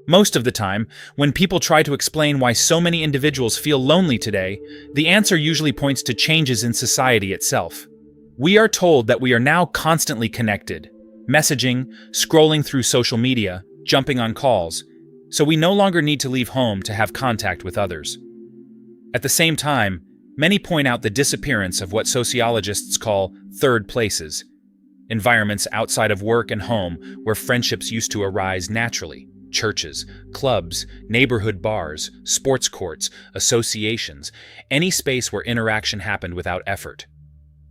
Most of the time, when people try to explain why so many individuals feel lonely today, the answer usually points to changes in society itself. We are told that we are now constantly connected, messaging, scrolling through social media, jumping on calls, so we no longer need to leave home to have contact with others. At the same time, many point out the disappearance of what sociologists call third places, environments outside of work and home where friendships used to arise naturally. Churches, clubs, neighborhood bars, sports courts, associations, any space where interaction happened without effort.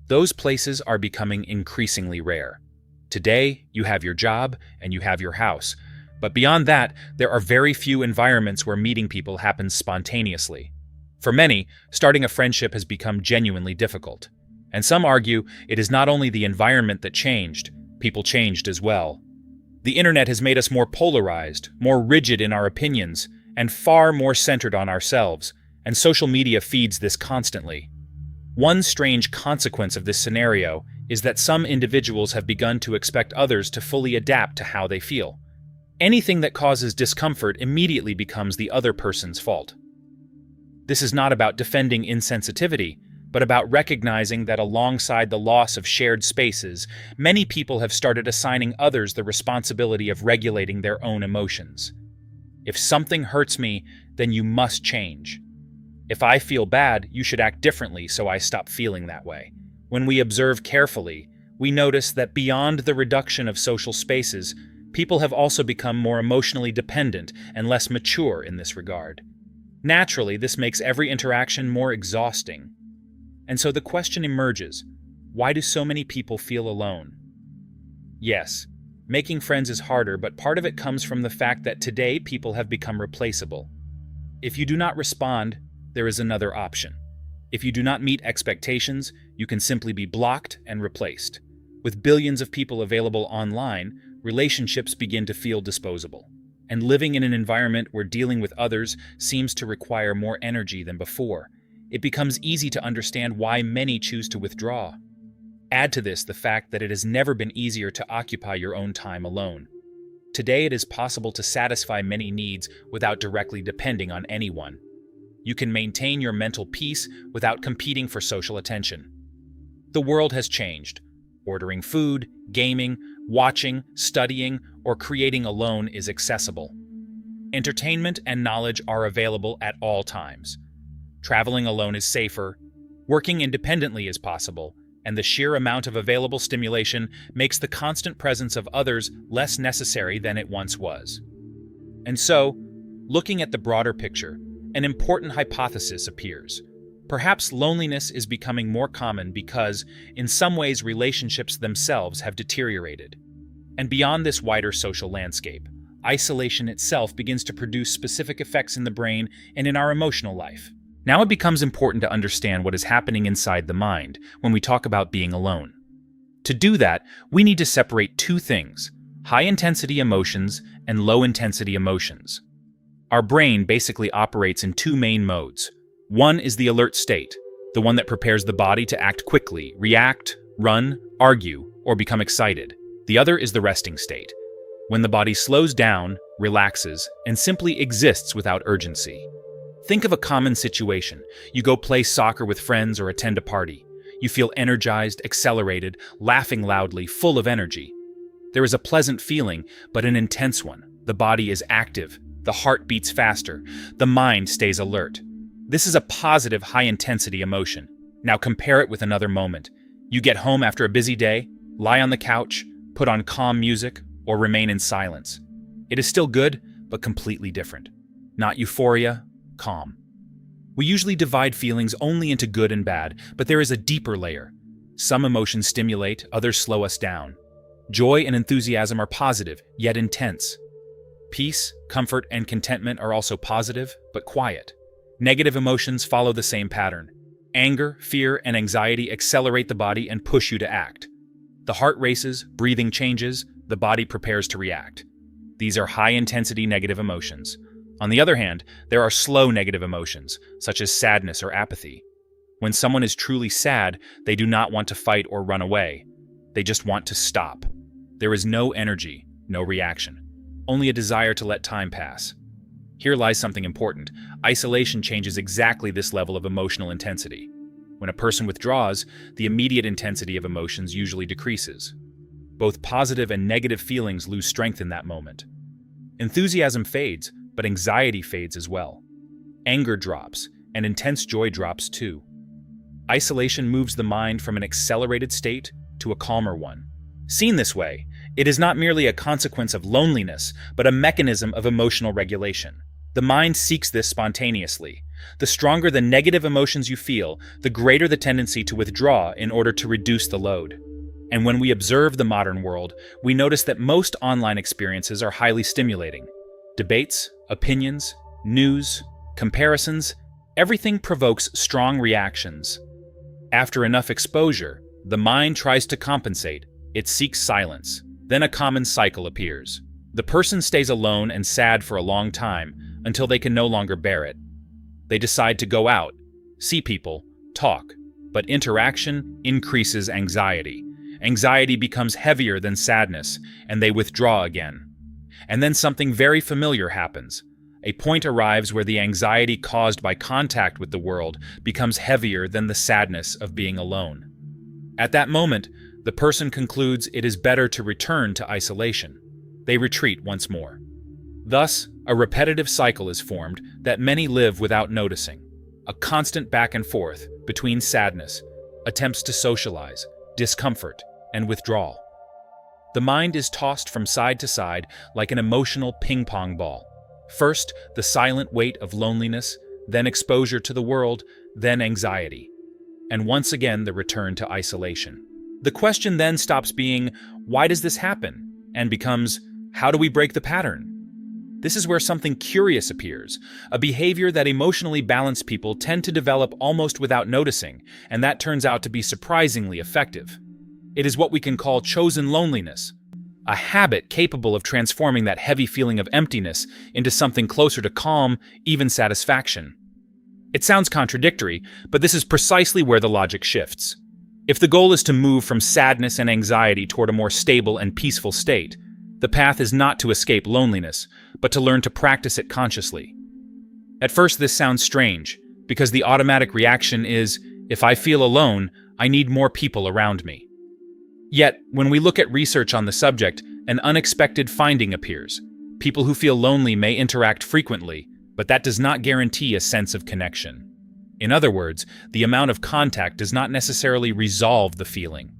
Those places are becoming increasingly rare. Today, you have your job and you have your house, but beyond that, there are very few environments where meeting people happens spontaneously. For many, starting a friendship has become genuinely difficult. And some argue it is not only the environment that changed, people changed as well. The internet has made us more polarized, more rigid in our opinions, and far more centered on ourselves, and social media feeds this constantly. One strange consequence of this scenario is that some individuals have begun to expect others to fully adapt to how they feel. Anything that causes discomfort immediately becomes the other person's fault. This is not about defending insensitivity, but about recognizing that alongside the loss of shared spaces, many people have started assigning others the responsibility of regulating their own emotions. If something hurts me, then you must change. If I feel bad, you should act differently so I stop feeling that way. When we observe carefully, we notice that beyond the reduction of social spaces, people have also become more emotionally dependent and less mature in this regard. Naturally, this makes every interaction more exhausting. And so the question emerges, why do so many people feel alone? Yes, making friends is harder, but part of it comes from the fact that today people have become replaceable. If you do not respond, there is another option. If you do not meet expectations, you can simply be blocked and replaced. With billions of people available online, relationships begin to feel disposable. And living in an environment where dealing with others seems to require more energy than before, it becomes easy to understand why many choose to withdraw. Add to this the fact that it has never been easier to occupy your own time alone. Today it is possible to satisfy many needs without directly depending on anyone. You can maintain your mental peace without competing for social attention. The world has changed. Ordering food, gaming, watching, studying, or creating alone is accessible. Entertainment and knowledge are available at all times. Traveling alone is safer, working independently is possible, and the sheer amount of available stimulation makes the constant presence of others less necessary than it once was. And so, looking at the broader picture, an important hypothesis appears. Perhaps loneliness is becoming more common because, in some ways, relationships themselves have deteriorated. And beyond this wider social landscape, isolation itself begins to produce specific effects in the brain and in our emotional life. Now it becomes important to understand what is happening inside the mind when we talk about being alone. To do that, we need to separate two things: high-intensity emotions and low-intensity emotions. Our brain basically operates in two main modes. One is the alert state, the one that prepares the body to act quickly, react, run, argue, or become excited. The other is the resting state, when the body slows down, relaxes, and simply exists without urgency. Think of a common situation. You go play soccer with friends or attend a party. You feel energized, accelerated, laughing loudly, full of energy. There is a pleasant feeling, but an intense one. The body is active, the heart beats faster, the mind stays alert. This is a positive, high-intensity emotion. Now compare it with another moment. You get home after a busy day, lie on the couch, put on calm music, or remain in silence. It is still good, but completely different. Not euphoria, calm. We usually divide feelings only into good and bad, but there is a deeper layer. Some emotions stimulate, others slow us down. Joy and enthusiasm are positive, yet intense. Peace, comfort, and contentment are also positive, but quiet. Negative emotions follow the same pattern. Anger, fear, and anxiety accelerate the body and push you to act. The heart races, breathing changes, the body prepares to react. These are high-intensity negative emotions. On the other hand, there are slow negative emotions, such as sadness or apathy. When someone is truly sad, they do not want to fight or run away. They just want to stop. There is no energy, no reaction. only a desire to let time pass. Here lies something important. Isolation changes exactly this level of emotional intensity. When a person withdraws, the immediate intensity of emotions usually decreases. Both positive and negative feelings lose strength in that moment. Enthusiasm fades, but anxiety fades as well. Anger drops, and intense joy drops too. Isolation moves the mind from an accelerated state to a calmer one. Seen this way, it is not merely a consequence of loneliness, but a mechanism of emotional regulation. The mind seeks this spontaneously. The stronger the negative emotions you feel, the greater the tendency to withdraw in order to reduce the load. And when we observe the modern world, we notice that most online experiences are highly stimulating. Debates, opinions, news, comparisons, everything provokes strong reactions. After enough exposure, the mind tries to compensate. It seeks silence. Then a common cycle appears. The person stays alone and sad for a long time until they can no longer bear it. They decide to go out, see people, talk, but interaction increases anxiety. Anxiety becomes heavier than sadness, and they withdraw again. And then something very familiar happens. A point arrives where the anxiety caused by contact with the world becomes heavier than the sadness of being alone. At that moment, the person concludes it is better to return to isolation. They retreat once more. Thus, a repetitive cycle is formed that many live without noticing. A constant back and forth between sadness, attempts to socialize, discomfort, and withdrawal. The mind is tossed from side to side like an emotional ping-pong ball. First, the silent weight of loneliness, then exposure to the world, then anxiety. And once again, the return to isolation. The question then stops being, why does this happen? And becomes, how do we break the pattern? This is where something curious appears, a behavior that emotionally balanced people tend to develop almost without noticing, and that turns out to be surprisingly effective. It is what we can call chosen loneliness, a habit capable of transforming that heavy feeling of emptiness into something closer to calm, even satisfaction. It sounds contradictory, but this is precisely where the logic shifts. If the goal is to move from sadness and anxiety toward a more stable and peaceful state, the path is not to escape loneliness, but to learn to practice it consciously. At first, this sounds strange, because the automatic reaction is, if I feel alone, I need more people around me. Yet, when we look at research on the subject, an unexpected finding appears. People who feel lonely may interact frequently, but that does not guarantee a sense of connection. In other words, the amount of contact does not necessarily resolve the feeling.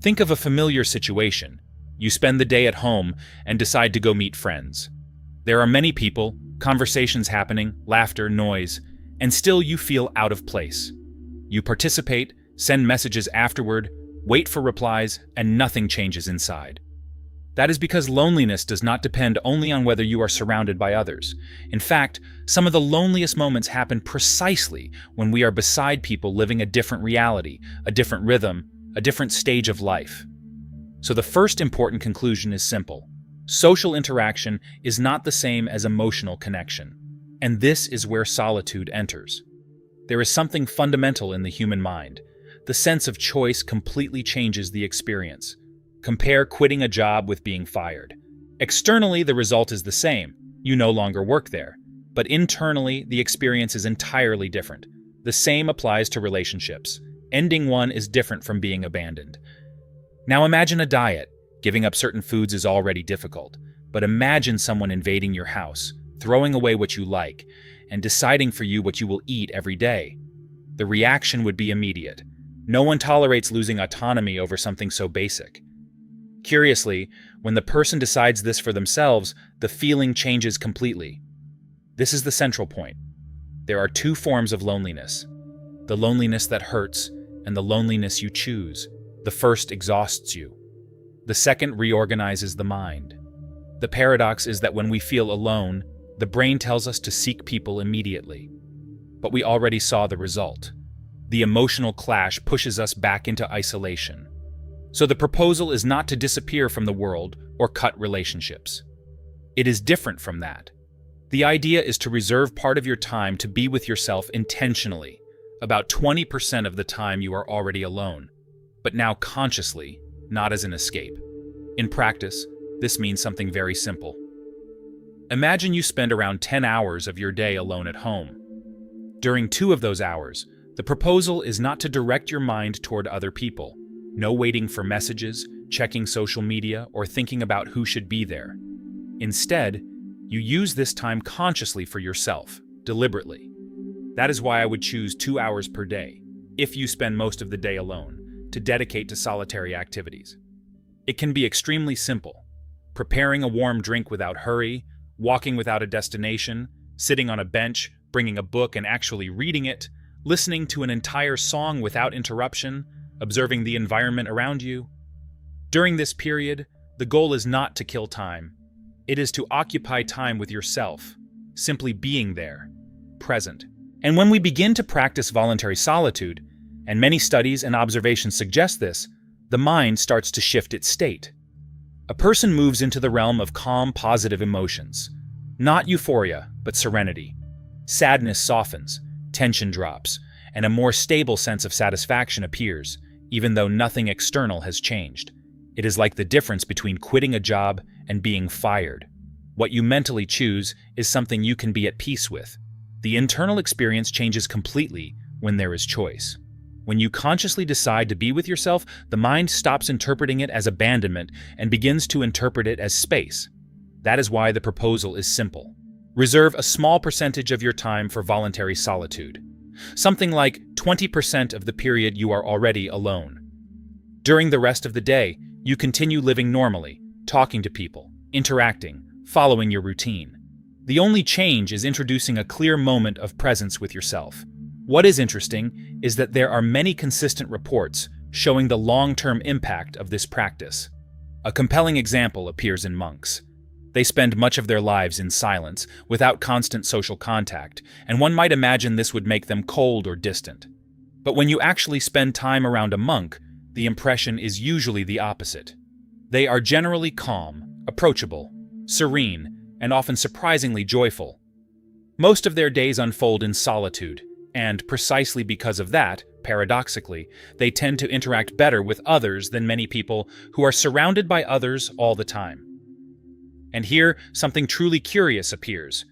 Think of a familiar situation. You spend the day at home and decide to go meet friends. There are many people, conversations happening, laughter, noise, and still you feel out of place. You participate, send messages afterward, wait for replies, and nothing changes inside. That is because loneliness does not depend only on whether you are surrounded by others. In fact, some of the loneliest moments happen precisely when we are beside people living a different reality, a different rhythm, a different stage of life. So the first important conclusion is simple. Social interaction is not the same as emotional connection. And this is where solitude enters. There is something fundamental in the human mind. The sense of choice completely changes the experience. Compare quitting a job with being fired. Externally, the result is the same. You no longer work there. But internally, the experience is entirely different. The same applies to relationships. Ending one is different from being abandoned. Now imagine a diet. Giving up certain foods is already difficult. But imagine someone invading your house, throwing away what you like, and deciding for you what you will eat every day. The reaction would be immediate. No one tolerates losing autonomy over something so basic. Curiously, when the person decides this for themselves, the feeling changes completely. This is the central point. There are two forms of loneliness. The loneliness that hurts, and the loneliness you choose. The first exhausts you. The second reorganizes the mind. The paradox is that when we feel alone, the brain tells us to seek people immediately. But we already saw the result. The emotional clash pushes us back into isolation. So the proposal is not to disappear from the world or cut relationships. It is different from that. The idea is to reserve part of your time to be with yourself intentionally. About 20% of the time you are already alone, but now consciously, not as an escape. In practice, this means something very simple. Imagine you spend around 10 hours of your day alone at home. During 2 of those hours, the proposal is not to direct your mind toward other people. No waiting for messages, checking social media, or thinking about who should be there. Instead, you use this time consciously for yourself, deliberately. That is why I would choose 2 hours per day, if you spend most of the day alone, to dedicate to solitary activities. It can be extremely simple. Preparing a warm drink without hurry, walking without a destination, sitting on a bench, bringing a book and actually reading it, listening to an entire song without interruption, observing the environment around you. During this period, the goal is not to kill time. It is to occupy time with yourself, simply being there, present. And when we begin to practice voluntary solitude, and many studies and observations suggest this, the mind starts to shift its state. A person moves into the realm of calm, positive emotions. Not euphoria, but serenity. Sadness softens, tension drops, and a more stable sense of satisfaction appears, even though nothing external has changed. It is like the difference between quitting a job and being fired. What you mentally choose is something you can be at peace with. The internal experience changes completely when there is choice. When you consciously decide to be with yourself, the mind stops interpreting it as abandonment and begins to interpret it as space. That is why the proposal is simple. Reserve a small percentage of your time for voluntary solitude. Something like 20% of the period you are already alone. During the rest of the day, you continue living normally, talking to people, interacting, following your routine. The only change is introducing a clear moment of presence with yourself. What is interesting is that there are many consistent reports showing the long-term impact of this practice. A compelling example appears in monks. They spend much of their lives in silence, without constant social contact, and one might imagine this would make them cold or distant. But when you actually spend time around a monk, the impression is usually the opposite. They are generally calm, approachable, serene, and often surprisingly joyful. Most of their days unfold in solitude, and precisely because of that, paradoxically, they tend to interact better with others than many people who are surrounded by others all the time. And here, something truly curious appears.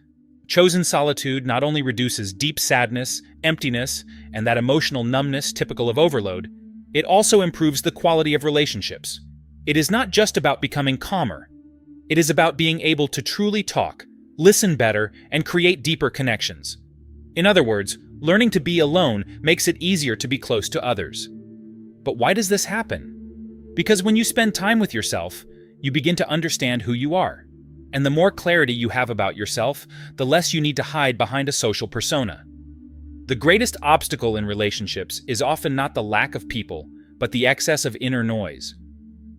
Chosen solitude not only reduces deep sadness, emptiness, and that emotional numbness typical of overload, it also improves the quality of relationships. It is not just about becoming calmer. It is about being able to truly talk, listen better, and create deeper connections. In other words, learning to be alone makes it easier to be close to others. But why does this happen? Because when you spend time with yourself, you begin to understand who you are. And the more clarity you have about yourself, the less you need to hide behind a social persona. The greatest obstacle in relationships is often not the lack of people, but the excess of inner noise.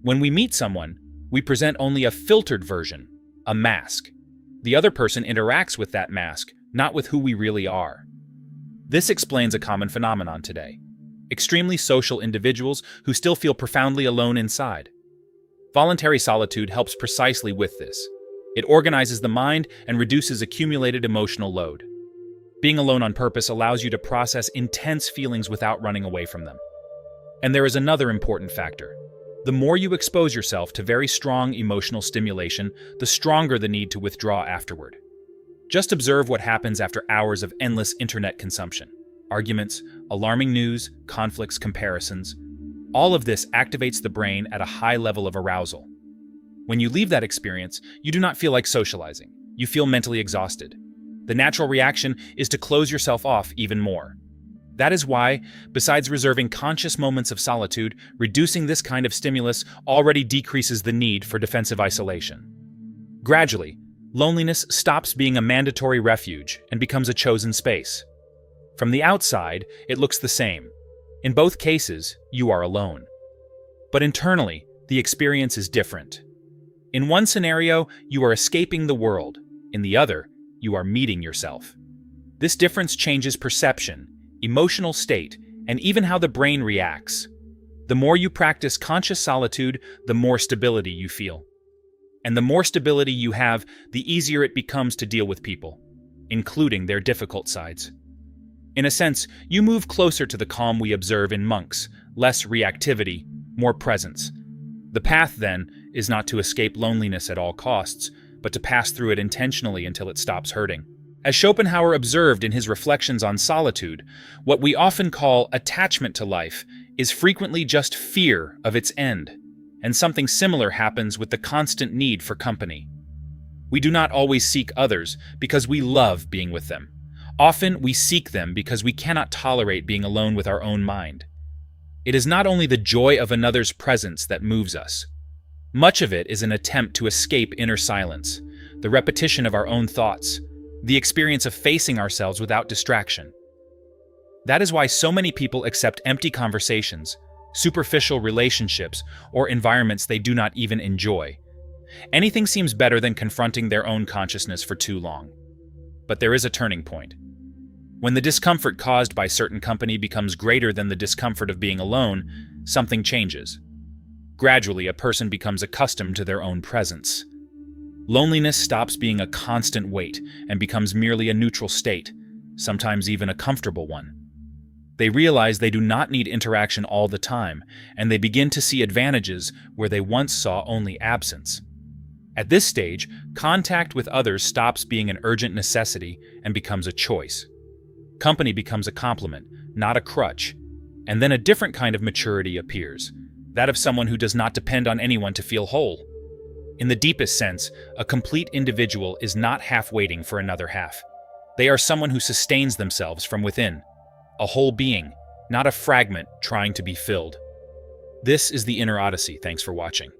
When we meet someone, we present only a filtered version, a mask. The other person interacts with that mask, not with who we really are. This explains a common phenomenon today. Extremely social individuals who still feel profoundly alone inside. Voluntary solitude helps precisely with this. It organizes the mind and reduces accumulated emotional load. Being alone on purpose allows you to process intense feelings without running away from them. And there is another important factor. The more you expose yourself to very strong emotional stimulation, the stronger the need to withdraw afterward. Just observe what happens after hours of endless internet consumption. Arguments, alarming news, conflicts, comparisons. All of this activates the brain at a high level of arousal. When you leave that experience, you do not feel like socializing. You feel mentally exhausted. The natural reaction is to close yourself off even more. That is why, besides reserving conscious moments of solitude, reducing this kind of stimulus already decreases the need for defensive isolation. Gradually, loneliness stops being a mandatory refuge and becomes a chosen space. From the outside, it looks the same. In both cases, you are alone. But internally, the experience is different. In one scenario, you are escaping the world. In the other, you are meeting yourself. This difference changes perception, emotional state, and even how the brain reacts. The more you practice conscious solitude, the more stability you feel. And the more stability you have, the easier it becomes to deal with people, including their difficult sides. In a sense, you move closer to the calm we observe in monks, less reactivity, more presence. The path, then, is not to escape loneliness at all costs, but to pass through it intentionally until it stops hurting. As Schopenhauer observed in his reflections on solitude, what we often call attachment to life is frequently just fear of its end, and something similar happens with the constant need for company. We do not always seek others because we love being with them. Often we seek them because we cannot tolerate being alone with our own mind. It is not only the joy of another's presence that moves us. Much of it is an attempt to escape inner silence, the repetition of our own thoughts, the experience of facing ourselves without distraction. That is why so many people accept empty conversations, superficial relationships, or environments they do not even enjoy. Anything seems better than confronting their own consciousness for too long. But there is a turning point. When the discomfort caused by certain company becomes greater than the discomfort of being alone, something changes. Gradually, a person becomes accustomed to their own presence. Loneliness stops being a constant weight and becomes merely a neutral state, sometimes even a comfortable one. They realize they do not need interaction all the time, and they begin to see advantages where they once saw only absence. At this stage, contact with others stops being an urgent necessity and becomes a choice. Company becomes a complement, not a crutch, and then a different kind of maturity appears, that of someone who does not depend on anyone to feel whole. In the deepest sense, a complete individual is not half waiting for another half. They are someone who sustains themselves from within, a whole being, not a fragment trying to be filled. This is the Inner Odyssey. Thanks for watching.